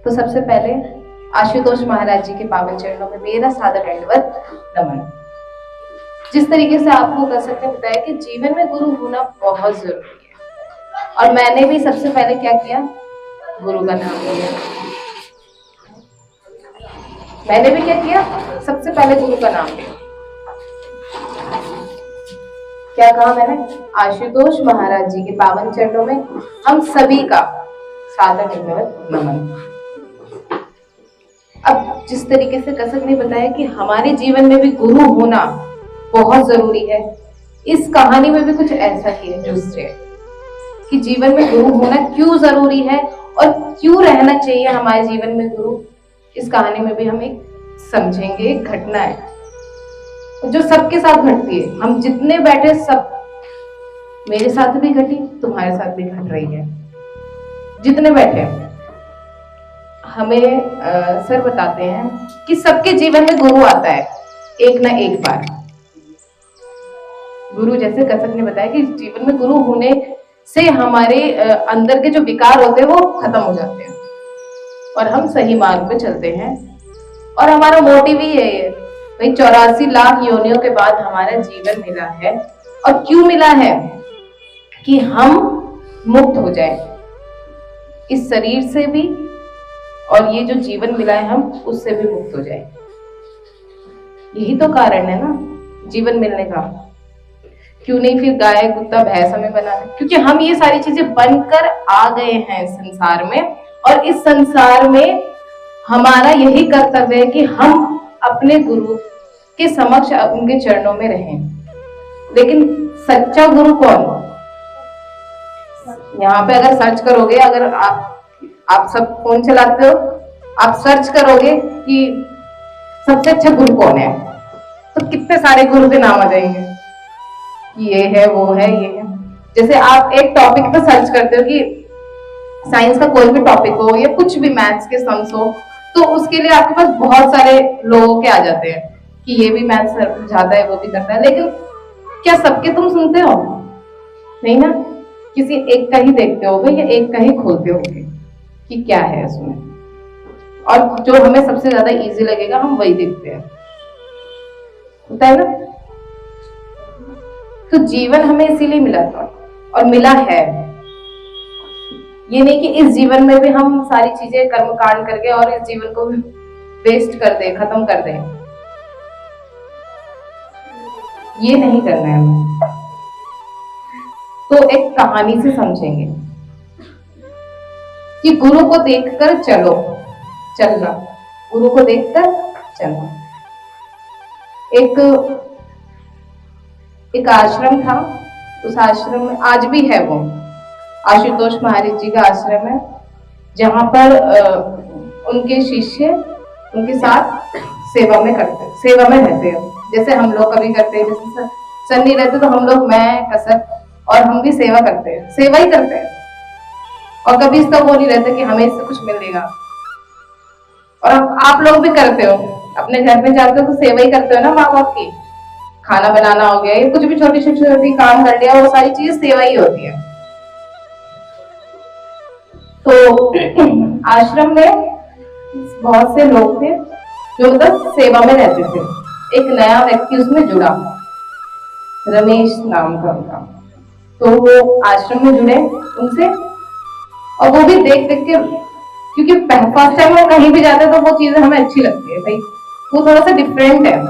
तो सबसे पहले आशुतोष महाराज जी के पावन चरणों में मेरा सादर दंडवत नमन। जिस तरीके से आपको कसक ने बताया कि जीवन में गुरु होना बहुत जरूरी है, और मैंने भी सबसे पहले क्या किया, गुरु का नाम लिया। मैंने भी क्या किया, सबसे पहले गुरु का नाम लिया। क्या कहा मैंने, आशुतोष महाराज जी के पावन चरणों में हम सभी का सादर दंडवत नमन। अब जिस तरीके से कसक ने बताया कि हमारे जीवन में भी गुरु होना बहुत जरूरी है, इस कहानी में भी कुछ ऐसा ही है जुस्से कि जीवन में गुरु होना क्यों जरूरी है और क्यों रहना चाहिए हमारे जीवन में गुरु। इस कहानी में भी हम एक समझेंगे, एक घटना है जो सबके साथ घटती है। हम जितने बैठे सब, मेरे साथ भी घटी, तुम्हारे साथ भी घट रही है, जितने बैठे। हमें सर बताते हैं कि सबके जीवन में गुरु आता है एक ना एक बार। गुरु, जैसे कसक ने बताया कि जीवन में गुरु होने से हमारे अंदर के जो विकार होते हैं वो खत्म हो जाते हैं और हम सही मार्ग पे चलते हैं। और हमारा मोटिव ही है ये भाई, 84 लाख योनियों के बाद हमारा जीवन मिला है। और क्यों मिला है, कि हम मुक्त हो जाए इस शरीर से भी, और ये जो जीवन मिला है हम उससे भी मुक्त हो जाए। यही तो कारण है ना जीवन मिलने का। क्यों नहीं फिर गाय कुत्ता भैंस हमें बनाना, क्योंकि हम ये सारी चीजें बनकर आ गए हैं इस संसार में, और इस संसार में हमारा यही कर्तव्य है कि हम अपने गुरु के समक्ष उनके चरणों में रहें। लेकिन सच्चा गुरु कौन? यहाँ पे अगर सर्च करोगे, अगर आप सब फोन चलाते हो, आप सर्च करोगे कि सबसे अच्छा गुरु कौन है, तो कितने सारे गुरु के नाम आ जाएंगे कि ये है, वो है, ये है। जैसे आप एक टॉपिक पे सर्च करते हो कि साइंस का कोई भी टॉपिक हो या कुछ भी, मैथ्स के सम्स हो, तो उसके लिए आपके पास बहुत सारे लोगों के आ जाते हैं कि ये भी मैथ्स समझाता है, वो भी करता है। लेकिन क्या सबके तुम सुनते हो? नहीं ना, किसी एक का ही देखते होगे या एक का ही खोलते होगे कि क्या है उसमें, और जो हमें सबसे ज्यादा इजी लगेगा हम वही देखते हैं, होता है ना। तो जीवन हमें इसीलिए मिला था और मिला है। ये नहीं कि इस जीवन में भी हम सारी चीजें कर्मकांड करके और इस जीवन को वेस्ट कर दे, खत्म कर दे। ये नहीं करना है हमें। तो एक कहानी से समझेंगे कि गुरु को देखकर चलो, चलना, गुरु को देखकर चलना। एक आश्रम था, उस आश्रम में आज भी है, वो आशुतोष महाराज जी का आश्रम है, जहां पर उनके शिष्य उनके साथ सेवा में रहते हैं। जैसे हम लोग कभी करते हैं, जैसे सन्नी रहते तो हम लोग, मैं, कसक और हम भी सेवा करते हैं, सेवा ही करते हैं। और कभी इसका वो नहीं रहता कि हमें इससे कुछ मिलेगा। और आप लोग भी करते हो, अपने घर में जाते हो तो सेवा ही करते हो ना माँ बाप की। खाना बनाना हो गया, कुछ भी छोटी छोटी काम कर लिया, वो सारी चीज सेवा ही होती है। तो आश्रम में बहुत से लोग थे जो मतलब सेवा में रहते थे। एक नया व्यक्ति उसमें जुड़ा, रमेश नाम का उनका। तो वो आश्रम में जुड़े उनसे, और वो भी देख देख के, क्योंकि फर्स्ट टाइम हम कहीं भी जाते हैं तो वो चीजें हमें अच्छी लगती है भाई, वो थोड़ा सा डिफरेंट है।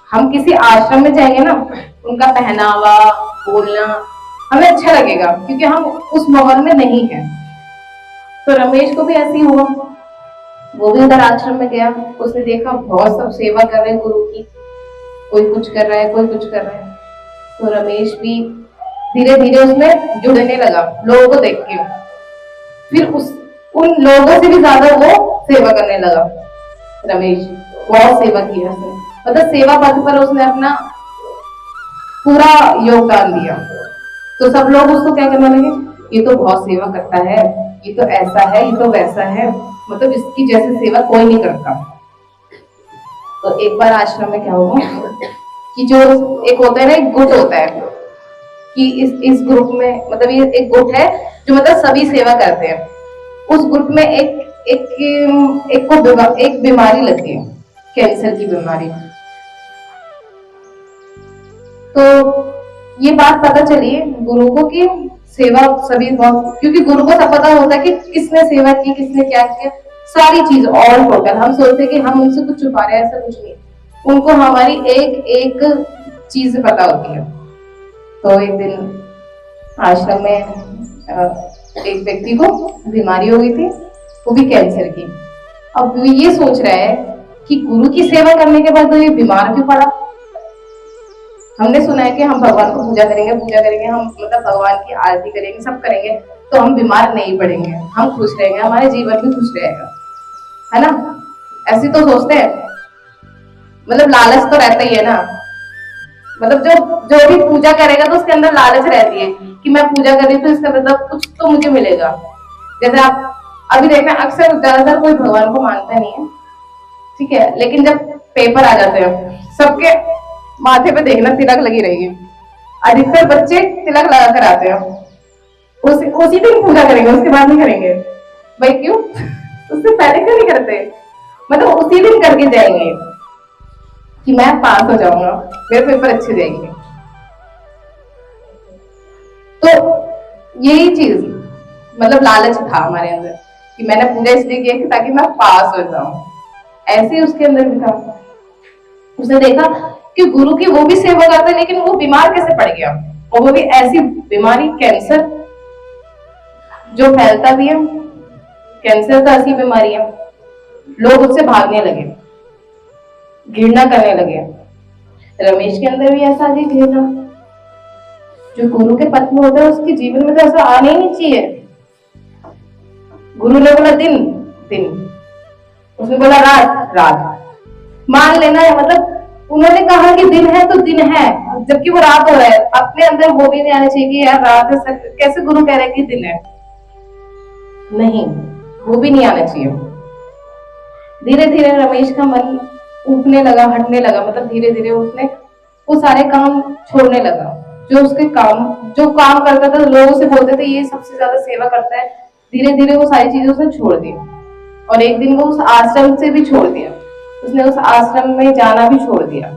हम किसी आश्रम में जाएंगे ना, उनका पहनावा, बोलना हमें अच्छा लगेगा, क्योंकि हम उस माहौल में नहीं है। तो रमेश को भी ऐसे ही हुआ, वो भी उधर आश्रम में गया। उसने देखा बहुत सब सेवा कर रहे हैं गुरु की, कोई कुछ कर रहा है, कोई कुछ कर रहा है। तो रमेश भी धीरे धीरे उसमें जुड़ने लगा लोगों को देख के। फिर उन लोगों से भी ज्यादा वो सेवा करने लगा। रमेश बहुत सेवा किया उसने, मतलब सेवा पथ पर उसने अपना पूरा योगदान दिया। तो सब लोग उसको क्या करने लगे, ये तो बहुत सेवा करता है, ये तो ऐसा है, ये तो वैसा है, मतलब इसकी जैसे सेवा कोई नहीं करता। तो एक बार आश्रम में क्या हुआ कि जो एक होता है ना, एक गुट होता है कि इस ग्रुप में, मतलब ये एक गुट है जो मतलब सभी सेवा करते हैं। उस ग्रुप में एक एक बीमारी लगती है, कैंसर की बीमारी। तो ये बात पता चली गुरु को कि सेवा सभी बहुत, क्योंकि गुरु को सब पता होता है कि किसने सेवा की, किसने क्या किया, सारी चीज ऑल टोटल। हम सोचते हैं कि हम उनसे कुछ छुपा रहे हैं, ऐसा कुछ नहीं। उनको हमारी एक एक चीज पता होती है। तो एक दिन आश्रम में एक व्यक्ति को बीमारी हो गई थी, वो भी कैंसर की। अब वो ये सोच रहा है कि गुरु की सेवा करने के बाद तो ये बीमार क्यों पड़ा। हमने सुना है कि हम भगवान को पूजा करेंगे, हम मतलब भगवान की आरती करेंगे, सब करेंगे तो हम बीमार नहीं पड़ेंगे, हम खुश रहेंगे, हमारे जीवन भी खुश रहेगा, है ना। ऐसे तो सोचते हैं, मतलब लालच तो रहता ही है ना। मतलब जो भी पूजा करेगा तो उसके अंदर लालच रहती है कि मैं पूजा कर रही हूँ तो इसका मतलब कुछ तो मुझे मिलेगा। जैसे आप अभी देखना, अक्सर ज्यादातर कोई भगवान को मानता नहीं है, ठीक है, लेकिन जब पेपर आ जाते हैं सबके माथे पे देखना तिलक लगी रहेगी। अधिकतर बच्चे तिलक लगा कर आते हैं, उसी दिन पूजा करेंगे, उसके बाद नहीं करेंगे। भाई क्यों? उससे पहले क्यों नहीं करते? मतलब उसी दिन करके जाएंगे कि मैं पास हो जाऊंगा, मेरे पेपर अच्छे जाएंगे। तो यही चीज मतलब लालच था हमारे अंदर कि मैंने पूजा इसलिए किया कि ताकि मैं पास हो जाऊं। ऐसे ही उसके अंदर भी था। उसने देखा कि गुरु की वो भी सेवा करता है, लेकिन वो बीमार कैसे पड़ गया, और वो भी ऐसी बीमारी, कैंसर, जो फैलता भी है। कैंसर तो ऐसी बीमारी है, लोग उससे भागने लगे, घृणा करने लगे। रमेश के अंदर भी ऐसा थी घृणा। जो गुरु के पथ में होता है उसके जीवन में तो ऐसा आने ही नहीं चाहिए। गुरु ने बोला दिन दिन, उसने बोला रात रात, मान लेना है। मतलब उन्होंने कहा कि दिन है तो दिन है, जबकि वो रात हो रहा है। अपने अंदर वो भी नहीं आना चाहिए कि यार रात है, सर कैसे गुरु कह रहे हैं कि दिन है। नहीं, वो भी नहीं आना चाहिए। धीरे धीरे रमेश का मन उठने लगा, हटने लगा। मतलब धीरे धीरे उसने वो सारे काम छोड़ने लगा जो काम करता था। लोगों से बोलते थे ये सबसे ज्यादा सेवा करता है। धीरे धीरे वो सारी चीजें उसने छोड़ दी, और एक दिन वो उस आश्रम से भी छोड़ दिया। उसने उस आश्रम में जाना भी छोड़ दिया,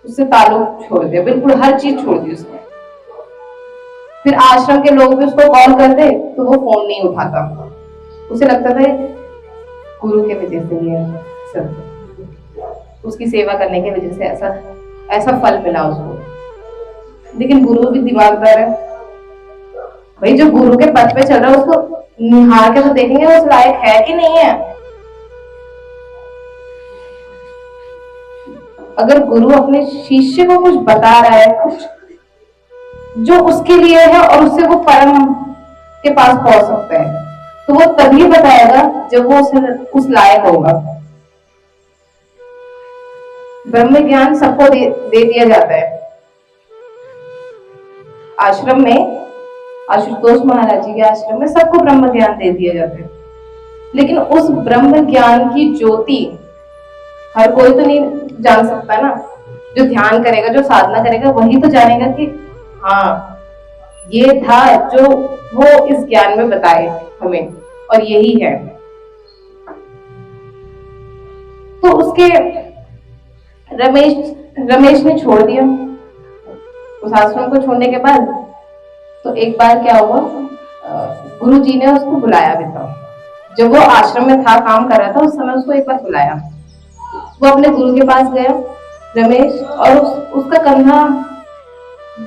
उससे ताल्लुक छोड़ दिया, बिल्कुल हर चीज छोड़ दी उसने। फिर आश्रम के लोग भी उसको कॉल करते तो वो फोन नहीं उठाता। उसे लगता था गुरु के वजह से ही है सब, उसकी सेवा करने की वजह से ऐसा फल मिला उसको। लेकिन गुरु भी दिमागदार है भाई, जो गुरु के पथ पे चल रहा है उसको निहार के तो देखेंगे उस लायक है कि नहीं है। अगर गुरु अपने शिष्य को कुछ बता रहा है, कुछ जो उसके लिए है और उससे वो परम के पास पहुंच सकता है, तो वो तभी बताएगा जब वो उस लायक होगा। ब्रह्म ज्ञान सबको दे दिया जाता है। आश्रम में, आशुतोष महाराज जी के आश्रम में सबको ब्रह्म ज्ञान दे दिया जाता है, लेकिन उस ब्रह्म ज्ञान की ज्योति हर कोई तो नहीं जान सकता ना। जो ध्यान करेगा, जो साधना करेगा, वही तो जानेगा कि हाँ ये था जो वो इस ज्ञान में बताए हमें, और यही है। तो उसके रमेश ने छोड़ दिया। उस आश्रम को छोड़ने के बाद तो एक बार क्या हुआ, गुरु जी ने उसको बुलाया भी था। जब वो आश्रम में था, काम कर रहा था, उस समय उसको एक बार बुलाया। वो अपने गुरु के पास गया रमेश, और उसका कंधा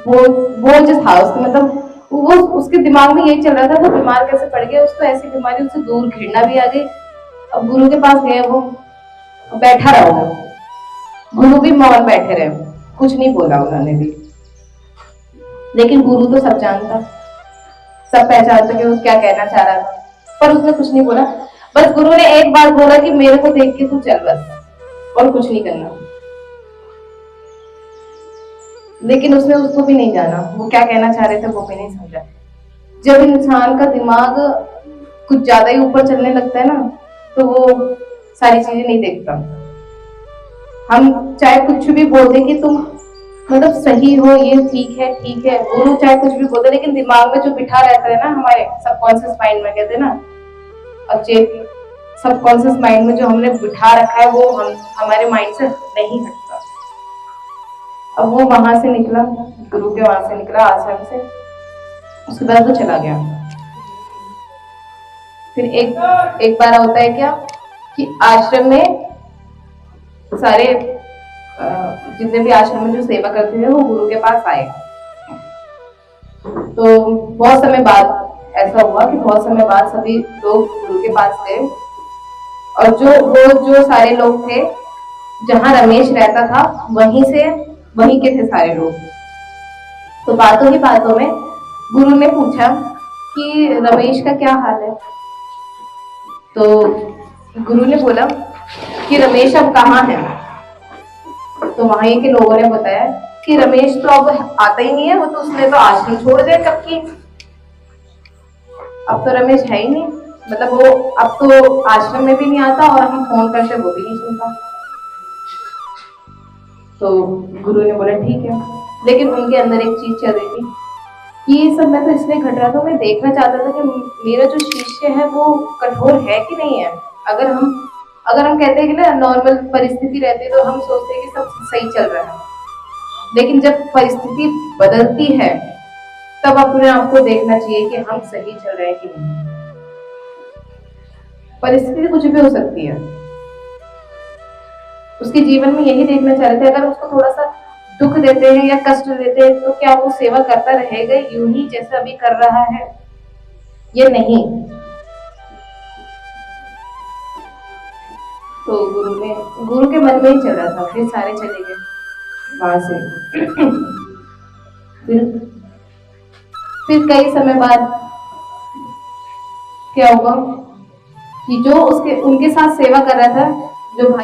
बोझ था उसका। मतलब वो उसके दिमाग में यही चल रहा था वो बीमार कैसे पड़ गया, उसको ऐसी बीमारी, उससे दूर घृणा भी आ गई। अब गुरु के पास गया, वो बैठा रहा, वो गुरु भी मौन बैठे रहे, कुछ नहीं बोला उन्होंने भी। लेकिन गुरु तो सब जानता, सब पहचानता कि वो क्या कहना चाह रहा था, पर उसने कुछ नहीं बोला। बस गुरु ने एक बार बोला कि मेरे को देख के तू चल बस, और कुछ नहीं करना। लेकिन उसने उसको भी नहीं जाना, वो क्या कहना चाह रहे थे वो भी नहीं समझा। जब इंसान का दिमाग कुछ ज्यादा ही ऊपर चलने लगता है ना, तो वो सारी चीजें नहीं देखता। हम चाहे कुछ भी बोल दें कि तुम मतलब सही हो, ये ठीक है, गुरु चाहे कुछ भी बोल दे, लेकिन दिमाग में जो बिठा रहता है ना, हमारे सबकॉन्शियस माइंड में, कहते हैं ना अवचेत सबकॉन्शियस माइंड में जो हमने बिठा रखा है वो हमारे माइंड से नहीं हटता। अब वो वहां से निकला, गुरु के वहां से निकला, आश्रम से। उसके बाद वो चला गया। फिर एक बार होता है क्या कि आश्रम में सारे जितने भी आश्रम में जो सेवा करते थे वो गुरु के पास आए। तो बहुत समय बाद ऐसा हुआ कि बहुत समय बाद सभी लोग गुरु के पास गए, और जो सारे लोग थे, जहां रमेश रहता था वहीं के थे सारे लोग। तो बातों ही बातों में गुरु ने पूछा कि रमेश का क्या हाल है। तो गुरु ने बोला कि रमेश अब कहाँ है। तो वहीं के लोगों ने बताया कि रमेश तो अब आता ही नहीं है, वो तो उसने तो आश्रम छोड़ दिया कब की। अब तो रमेश है ही नहीं, मतलब वो अब तो आश्रम में भी नहीं आता, और हम फोन करते वो भी नहीं सुनता। तो गुरु ने बोला ठीक है, लेकिन उनके अंदर एक चीज चल रही थी कि ये सब मैं तो इसलिए घट रहा था, मैं देखना चाहता था कि मेरा जो शिष्य है वो कठोर है कि नहीं है। अगर हम कहते हैं कि ना नॉर्मल परिस्थिति रहती है तो हम सोचते हैं कि सब सही चल रहा है, लेकिन जब परिस्थिति बदलती है तब अपने आप को देखना चाहिए कि हम सही चल रहे हैं कि नहीं। परिस्थिति कुछ भी हो सकती है। उसके जीवन में यही देखना चाह रहे थे, अगर उसको थोड़ा सा दुख देते हैं या कष्ट देते हैं तो क्या वो सेवा करता रहेगा यूं ही जैसे अभी कर रहा है, ये नहीं। तो गुरु के मन में ही चल रहा था। फिर सारे चले गए वहां से। फिर कई समय बाद क्या हुआ कि जो उनके साथ सेवा कर रहा था, जो भाई